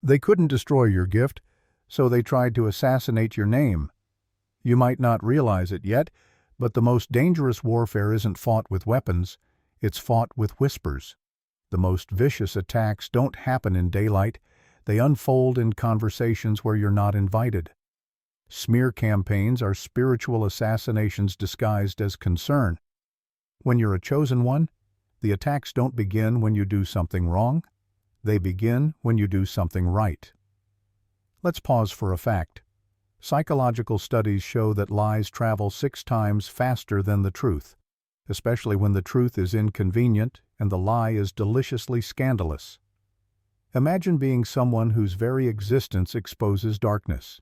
They couldn't destroy your gift, so they tried to assassinate your name. You might not realize it yet, but the most dangerous warfare isn't fought with weapons, it's fought with whispers. The most vicious attacks don't happen in daylight, they unfold in conversations where you're not invited. Smear campaigns are spiritual assassinations disguised as concern. When you're a chosen one, the attacks don't begin when you do something wrong, they begin when you do something right. Let's pause for a fact. Psychological studies show that lies travel 6 times faster than the truth, especially when the truth is inconvenient and the lie is deliciously scandalous. Imagine being someone whose very existence exposes darkness.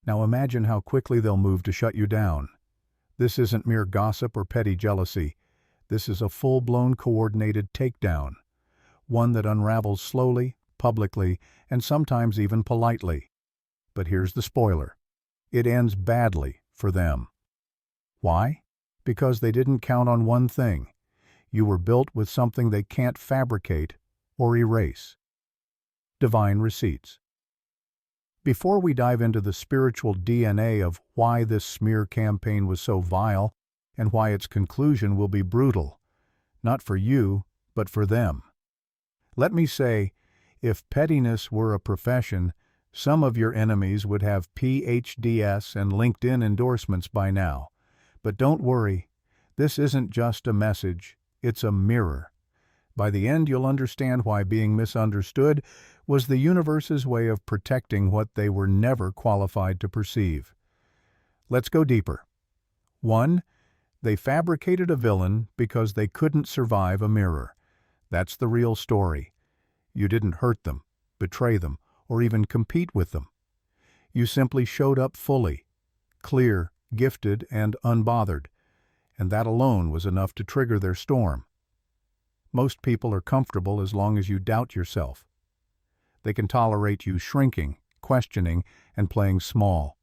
Now imagine how quickly they'll move to shut you down. This isn't mere gossip or petty jealousy. This is a full-blown coordinated takedown, one that unravels slowly, publicly, and sometimes even politely. But here's the spoiler. It ends badly for them. Why? Because they didn't count on one thing. You were built with something they can't fabricate or erase. Divine receipts. Before we dive into the spiritual DNA of why this smear campaign was so vile and why its conclusion will be brutal, not for you, but for them. Let me say, if pettiness were a profession, some of your enemies would have PhDs and LinkedIn endorsements by now. But don't worry, this isn't just a message, it's a mirror. By the end, you'll understand why being misunderstood was the universe's way of protecting what they were never qualified to perceive. Let's go deeper. 1. They fabricated a villain because they couldn't survive a mirror. That's the real story. You didn't hurt them, betray them, or even compete with them. You simply showed up fully, clear, gifted, and unbothered, and that alone was enough to trigger their storm. Most people are comfortable as long as you doubt yourself. They can tolerate you shrinking, questioning, and playing small.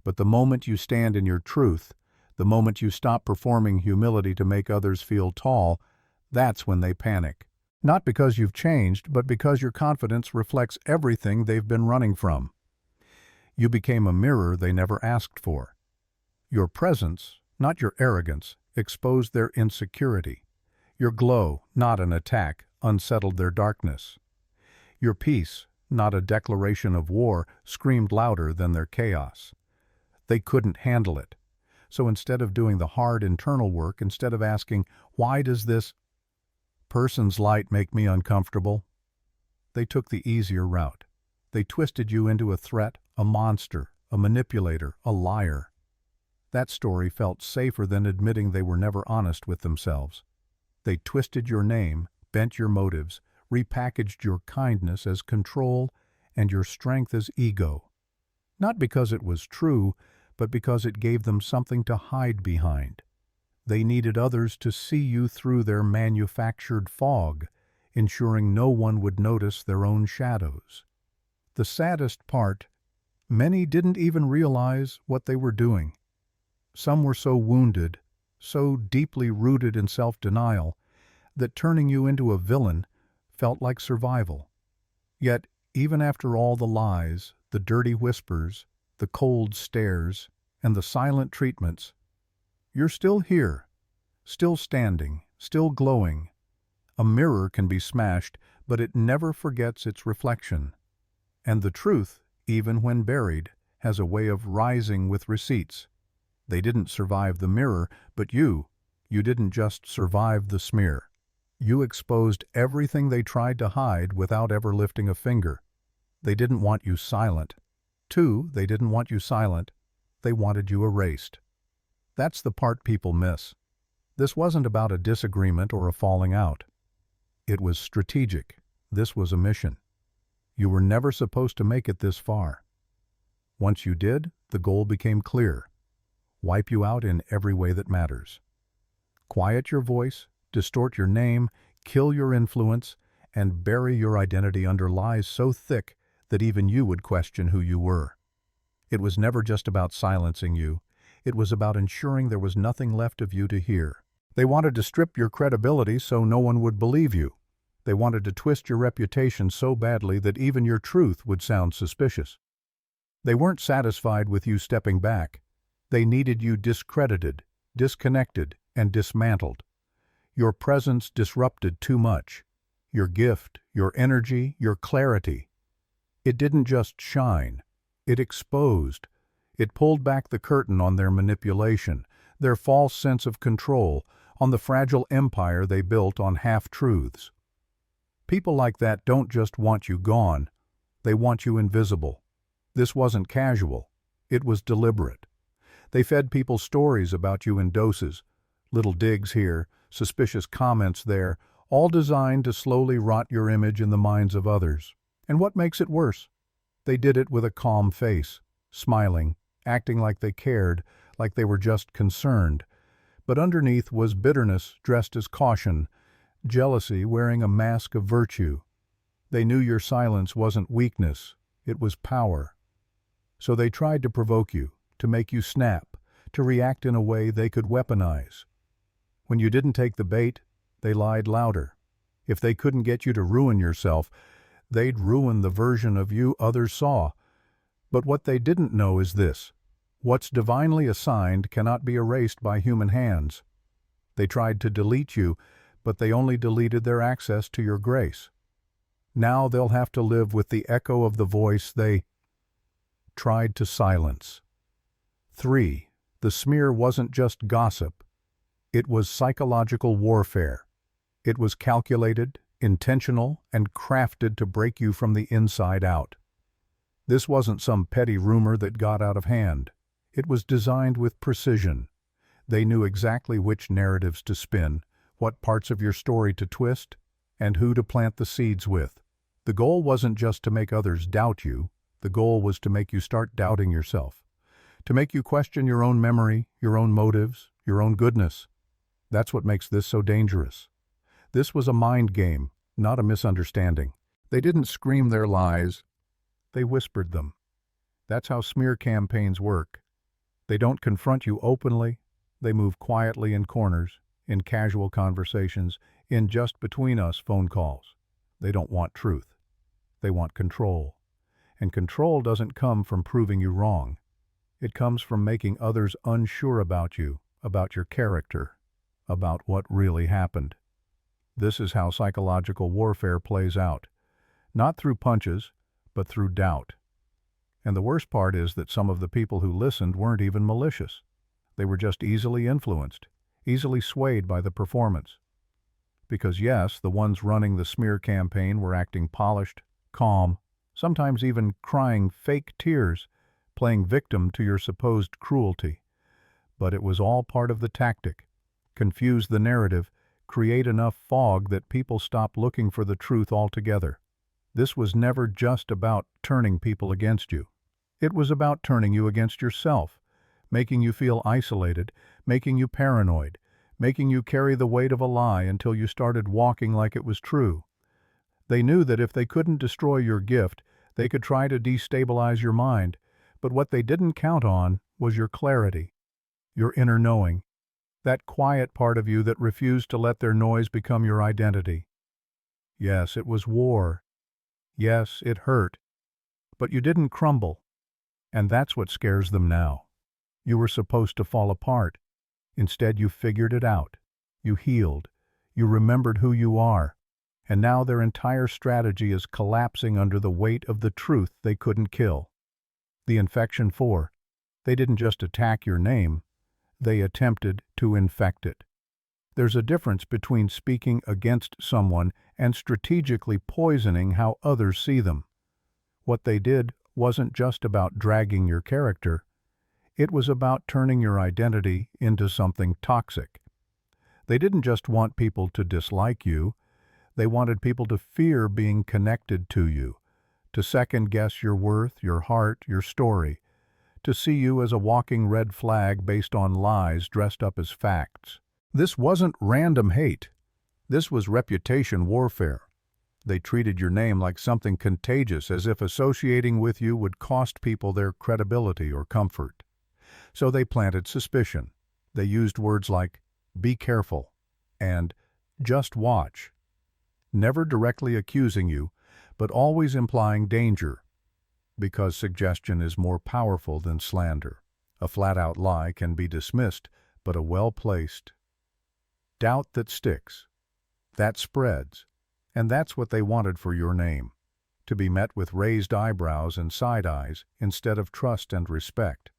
But the moment you stand in your truth, the moment you stop performing humility to make others feel tall, that's when they panic. Not because you've changed, but because your confidence reflects everything they've been running from. You became a mirror they never asked for. Your presence, not your arrogance, exposed their insecurity. Your glow, not an attack, unsettled their darkness. Your peace, not a declaration of war, screamed louder than their chaos. They couldn't handle it. So instead of doing the hard internal work, instead of asking, why does this person's light make me uncomfortable? They took the easier route. They twisted you into a threat, a monster, a manipulator, a liar. That story felt safer than admitting they were never honest with themselves. They twisted your name, bent your motives, repackaged your kindness as control and your strength as ego. Not because it was true, but because it gave them something to hide behind. They needed others to see you through their manufactured fog, ensuring no one would notice their own shadows. The saddest part, many didn't even realize what they were doing. Some were so wounded, so deeply rooted in self-denial, that turning you into a villain felt like survival. Yet, even after all the lies, the dirty whispers, the cold stares, and the silent treatments, you're still here, still standing, still glowing. A mirror can be smashed, but it never forgets its reflection. And the truth, even when buried, has a way of rising with receipts. They didn't survive the mirror, but you didn't just survive the smear. You exposed everything they tried to hide without ever lifting a finger. They didn't want you silent. 2, they didn't want you silent. They wanted you erased. That's the part people miss. This wasn't about a disagreement or a falling out. It was strategic. This was a mission. You were never supposed to make it this far. Once you did, the goal became clear. Wipe you out in every way that matters. Quiet your voice, distort your name, kill your influence, and bury your identity under lies so thick that even you would question who you were. It was never just about silencing you. It was about ensuring there was nothing left of you to hear. They wanted to strip your credibility so no one would believe you. They wanted to twist your reputation so badly that even your truth would sound suspicious. They weren't satisfied with you stepping back. They needed you discredited, disconnected, and dismantled. Your presence disrupted too much. Your gift, your energy, your clarity. It didn't just shine. It exposed. It pulled back the curtain on their manipulation, their false sense of control, on the fragile empire they built on half-truths. People like that don't just want you gone. They want you invisible. This wasn't casual. It was deliberate. They fed people stories about you in doses, little digs here, suspicious comments there, all designed to slowly rot your image in the minds of others. And what makes it worse? They did it with a calm face, smiling, acting like they cared, like they were just concerned. But underneath was bitterness dressed as caution, jealousy wearing a mask of virtue. They knew your silence wasn't weakness, it was power. So they tried to provoke you, to make you snap, to react in a way they could weaponize. When you didn't take the bait, they lied louder. If they couldn't get you to ruin yourself, they'd ruin the version of you others saw. But what they didn't know is this: what's divinely assigned cannot be erased by human hands. They tried to delete you, but they only deleted their access to your grace. Now they'll have to live with the echo of the voice they tried to silence. 3. The smear wasn't just gossip. It was psychological warfare. It was calculated, intentional, and crafted to break you from the inside out. This wasn't some petty rumor that got out of hand. It was designed with precision. They knew exactly which narratives to spin, what parts of your story to twist, and who to plant the seeds with. The goal wasn't just to make others doubt you. The goal was to make you start doubting yourself, to make you question your own memory, your own motives, your own goodness. That's what makes this so dangerous. This was a mind game, not a misunderstanding. They didn't scream their lies, they whispered them. That's how smear campaigns work. They don't confront you openly, they move quietly in corners, in casual conversations, in just between us phone calls. They don't want truth. They want control. And control doesn't come from proving you wrong. It comes from making others unsure about you, about your character, about what really happened. This is how psychological warfare plays out. Not through punches, but through doubt. And the worst part is that some of the people who listened weren't even malicious. They were just easily influenced, easily swayed by the performance. Because yes, the ones running the smear campaign were acting polished, calm, sometimes even crying fake tears, playing victim to your supposed cruelty. But it was all part of the tactic. Confuse the narrative, create enough fog that people stop looking for the truth altogether. This was never just about turning people against you. It was about turning you against yourself, making you feel isolated, making you paranoid, making you carry the weight of a lie until you started walking like it was true. They knew that if they couldn't destroy your gift, they could try to destabilize your mind, but what they didn't count on was your clarity, your inner knowing, that quiet part of you that refused to let their noise become your identity. Yes, it was war. Yes, it hurt. But you didn't crumble. And that's what scares them now. You were supposed to fall apart. Instead, you figured it out. You healed. You remembered who you are. And now their entire strategy is collapsing under the weight of the truth they couldn't kill. The infection 4. They didn't just attack your name. They attempted to infect it. There's a difference between speaking against someone and strategically poisoning how others see them. What they did wasn't just about dragging your character. It was about turning your identity into something toxic. They didn't just want people to dislike you. They wanted people to fear being connected to you, to second-guess your worth, your heart, your story, to see you as a walking red flag based on lies dressed up as facts. This wasn't random hate. This was reputation warfare. They treated your name like something contagious, as if associating with you would cost people their credibility or comfort. So they planted suspicion. They used words like, "be careful," and "just watch." never directly accusing you, but always implying danger, because suggestion is more powerful than slander. A flat-out lie can be dismissed, but a well-placed doubt that sticks, that spreads, and that's what they wanted for your name, to be met with raised eyebrows and side eyes instead of trust and respect.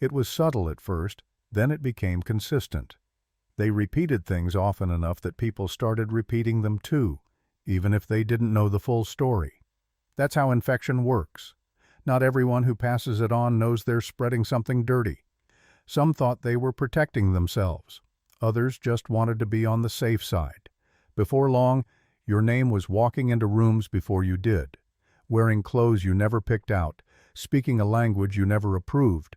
It was subtle at first, then it became consistent. They repeated things often enough that people started repeating them too, even if they didn't know the full story. That's how infection works. Not everyone who passes it on knows they're spreading something dirty. Some thought they were protecting themselves. Others just wanted to be on the safe side. Before long, your name was walking into rooms before you did, wearing clothes you never picked out, speaking a language you never approved.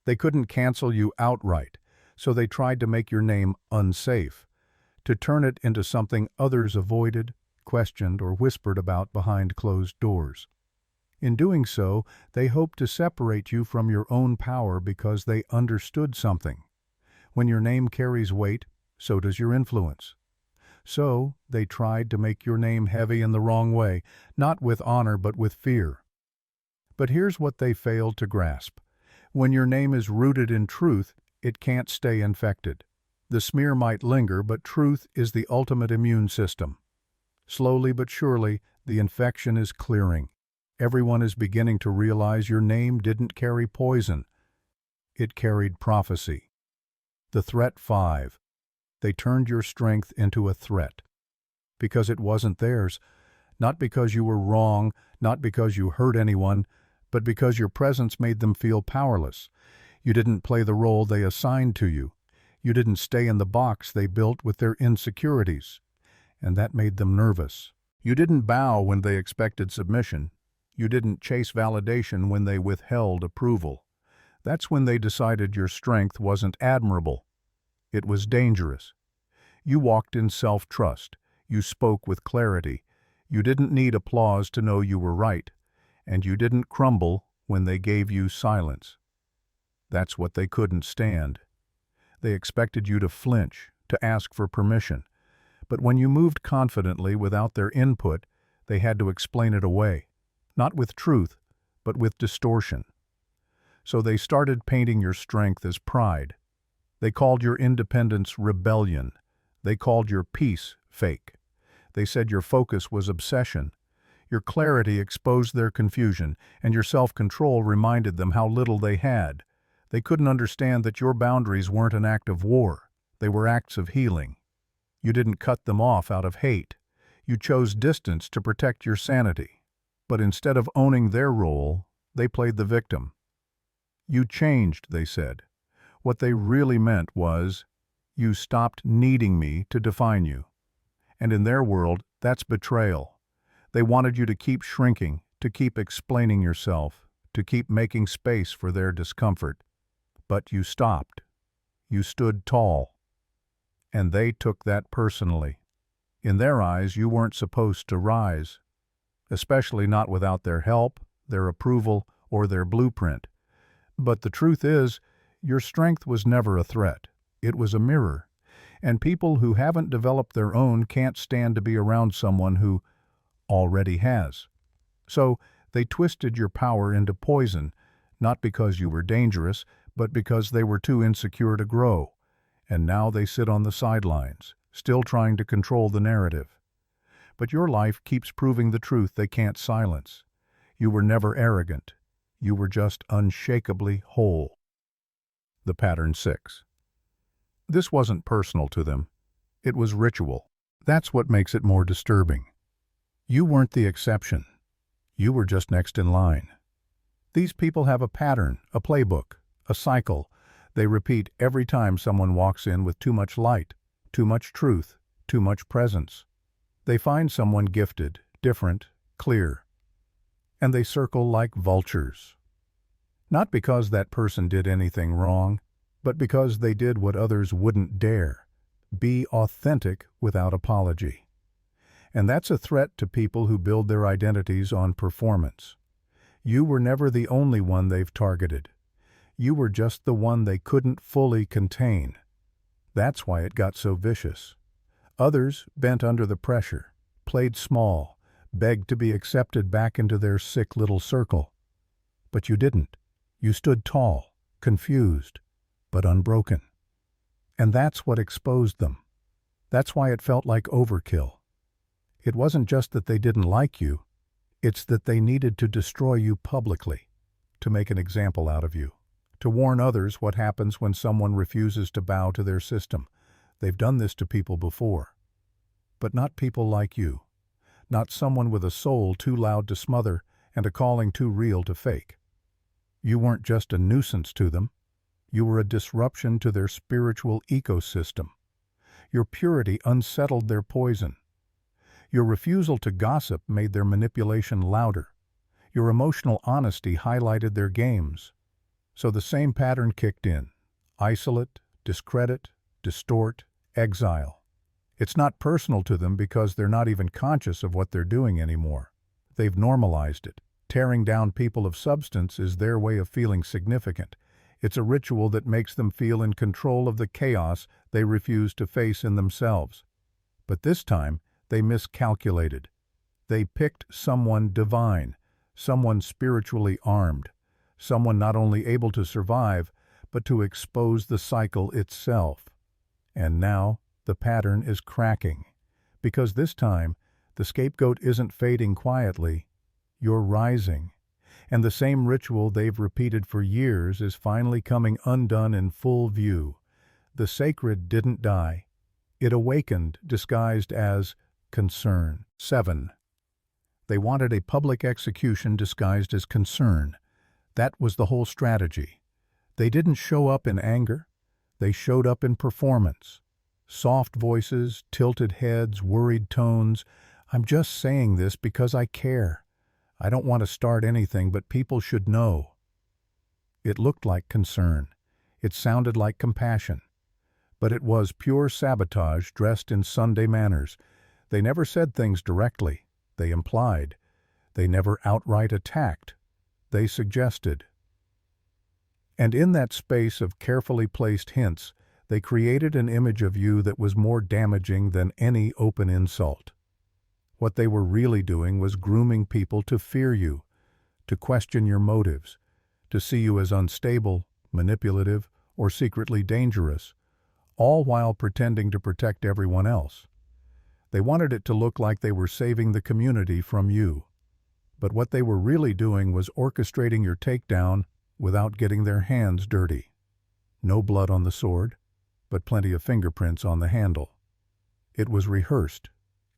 They couldn't cancel you outright, so they tried to make your name unsafe, to turn it into something others avoided, questioned, or whispered about behind closed doors. In doing so, they hoped to separate you from your own power because they understood something. When your name carries weight, so does your influence. So, they tried to make your name heavy in the wrong way, not with honor but with fear. But here's what they failed to grasp. When your name is rooted in truth, it can't stay infected. The smear might linger, but truth is the ultimate immune system. Slowly but surely, the infection is clearing. Everyone is beginning to realize your name didn't carry poison. It carried prophecy. The threat 5. They turned your strength into a threat. Because it wasn't theirs, not because you were wrong, not because you hurt anyone, but because your presence made them feel powerless. You didn't play the role they assigned to you. You didn't stay in the box they built with their insecurities. And that made them nervous. You didn't bow when they expected submission. You didn't chase validation when they withheld approval. That's when they decided your strength wasn't admirable. It was dangerous. You walked in self-trust. You spoke with clarity. You didn't need applause to know you were right. And you didn't crumble when they gave you silence. That's what they couldn't stand. They expected you to flinch, to ask for permission. But when you moved confidently without their input, they had to explain it away. Not with truth, but with distortion. So they started painting your strength as pride. They called your independence rebellion. They called your peace fake. They said your focus was obsession. Your clarity exposed their confusion, and your self-control reminded them how little they had. They couldn't understand that your boundaries weren't an act of war. They were acts of healing. You didn't cut them off out of hate. You chose distance to protect your sanity. But instead of owning their role, they played the victim. You changed, they said. What they really meant was, you stopped needing me to define you. And in their world, that's betrayal. They wanted you to keep shrinking, to keep explaining yourself, to keep making space for their discomfort. But you stopped. You stood tall. And they took that personally. In their eyes, you weren't supposed to rise. Especially not without their help, their approval, or their blueprint. But the truth is, your strength was never a threat. It was a mirror. And people who haven't developed their own can't stand to be around someone who already has. So they twisted your power into poison, not because you were dangerous, but because they were too insecure to grow. And now they sit on the sidelines, still trying to control the narrative. But your life keeps proving the truth they can't silence. You were never arrogant. You were just unshakably whole. The pattern 6. This wasn't personal to them. It was ritual. That's what makes it more disturbing. You weren't the exception. You were just next in line. These people have a pattern, a playbook, a cycle. They repeat every time someone walks in with too much light, too much truth, too much presence. They find someone gifted, different, clear. And they circle like vultures. Not because that person did anything wrong, but because they did what others wouldn't dare. Be authentic without apology. And that's a threat to people who build their identities on performance. You were never the only one they've targeted. You were just the one they couldn't fully contain. That's why it got so vicious. Others bent under the pressure. played small, begged to be accepted back into their sick little circle. But you didn't. You stood tall, confused, but unbroken. And that's what exposed them. That's why it felt like overkill. It wasn't just that they didn't like you, it's that they needed to destroy you publicly, to make an example out of you, to warn others what happens when someone refuses to bow to their system. They've done this to people before. But not people like you. Not someone with a soul too loud to smother and a calling too real to fake. You weren't just a nuisance to them. You were a disruption to their spiritual ecosystem. Your purity unsettled their poison. Your refusal to gossip made their manipulation louder. Your emotional honesty highlighted their games. So the same pattern kicked in. Isolate, discredit, distort, exile. It's not personal to them because they're not even conscious of what they're doing anymore. They've normalized it. Tearing down people of substance is their way of feeling significant. It's a ritual that makes them feel in control of the chaos they refuse to face in themselves. But this time, they miscalculated. They picked someone divine, someone spiritually armed, someone not only able to survive, but to expose the cycle itself. And now, the pattern is cracking. Because this time, the scapegoat isn't fading quietly, you're rising. And the same ritual they've repeated for years is finally coming undone in full view. The sacred didn't die. It awakened, disguised as concern. 7. They wanted a public execution disguised as concern. That was the whole strategy. They didn't show up in anger. They showed up in performance. Soft voices, tilted heads, worried tones. I'm just saying this because I care. I don't want to start anything, but people should know. It looked like concern. It sounded like compassion. But it was pure sabotage dressed in Sunday manners. They never said things directly. They implied. They never outright attacked. They suggested. And in that space of carefully placed hints, they created an image of you that was more damaging than any open insult. What they were really doing was grooming people to fear you, to question your motives, to see you as unstable, manipulative, or secretly dangerous, all while pretending to protect everyone else. They wanted it to look like they were saving the community from you. But what they were really doing was orchestrating your takedown without getting their hands dirty. No blood on the sword, but plenty of fingerprints on the handle. It was rehearsed,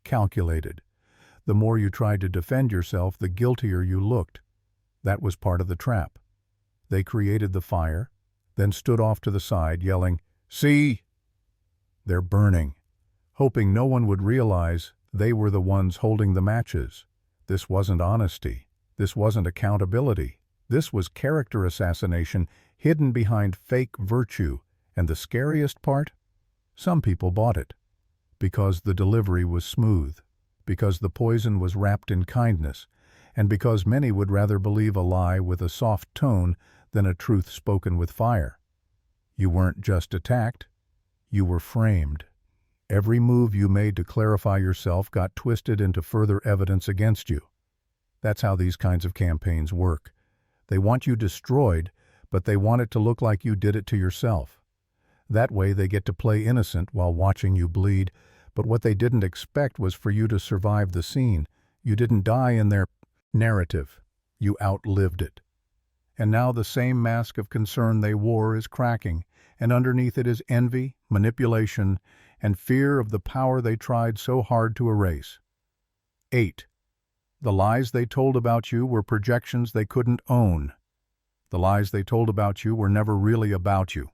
calculated. The more you tried to defend yourself, the guiltier you looked. That was part of the trap. They created the fire, then stood off to the side, yelling, "See? They're burning," hoping no one would realize they were the ones holding the matches. This wasn't honesty. This wasn't accountability. This was character assassination hidden behind fake virtue. And the scariest part? Some people bought it. Because the delivery was smooth. Because the poison was wrapped in kindness. And because many would rather believe a lie with a soft tone than a truth spoken with fire. You weren't just attacked. You were framed. Every move you made to clarify yourself got twisted into further evidence against you. That's how these kinds of campaigns work. They want you destroyed, but they want it to look like you did it to yourself. That way they get to play innocent while watching you bleed, but what they didn't expect was for you to survive the scene. You didn't die in their narrative. You outlived it. And now the same mask of concern they wore is cracking, and underneath it is envy, manipulation, and fear of the power they tried so hard to erase. 8. The lies they told about you were projections they couldn't own. The lies they told about you were never really about you.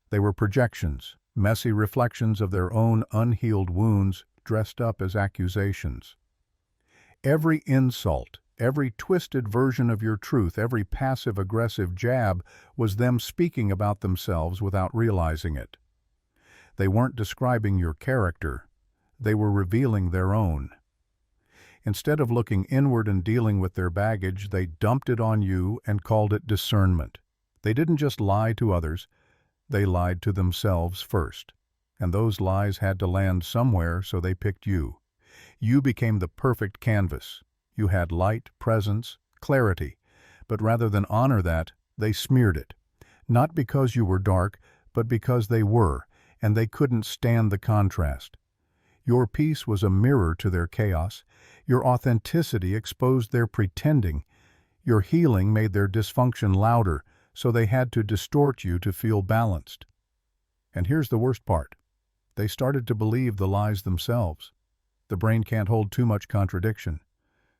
They were projections, messy reflections of their own unhealed wounds dressed up as accusations. Every insult, every twisted version of your truth, every passive-aggressive jab was them speaking about themselves without realizing it. They weren't describing your character. They were revealing their own. Instead of looking inward and dealing with their baggage, they dumped it on you and called it discernment. They didn't just lie to others, they lied to themselves first. And those lies had to land somewhere, so they picked you. You became the perfect canvas. You had light, presence, clarity, but rather than honor that, they smeared it. Not because you were dark, but because they were, and they couldn't stand the contrast. Your peace was a mirror to their chaos. Your authenticity exposed their pretending. Your healing made their dysfunction louder, so they had to distort you to feel balanced. And here's the worst part. They started to believe the lies themselves. The brain can't hold too much contradiction.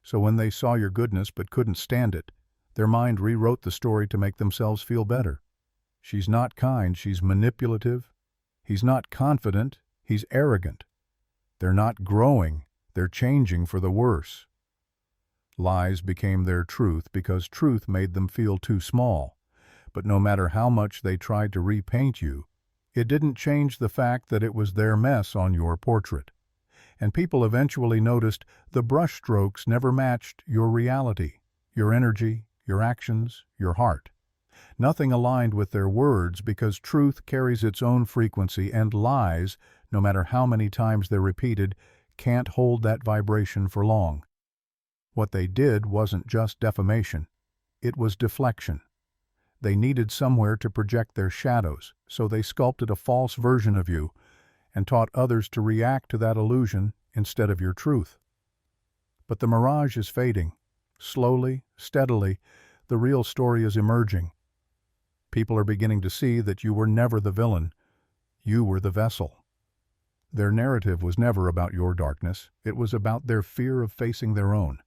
So when they saw your goodness but couldn't stand it, their mind rewrote the story to make themselves feel better. She's not kind, she's manipulative. He's not confident, he's arrogant. They're not growing, they're changing for the worse. Lies became their truth because truth made them feel too small. But no matter how much they tried to repaint you, it didn't change the fact that it was their mess on your portrait. And people eventually noticed the brushstrokes never matched your reality, your energy, your actions, your heart. Nothing aligned with their words because truth carries its own frequency, and lies, no matter how many times they're repeated, can't hold that vibration for long. What they did wasn't just defamation. It was deflection. They needed somewhere to project their shadows, so they sculpted a false version of you and taught others to react to that illusion instead of your truth. But the mirage is fading. Slowly, steadily, the real story is emerging. People are beginning to see that you were never the villain. You were the vessel. Their narrative was never about your darkness. It was about their fear of facing their own.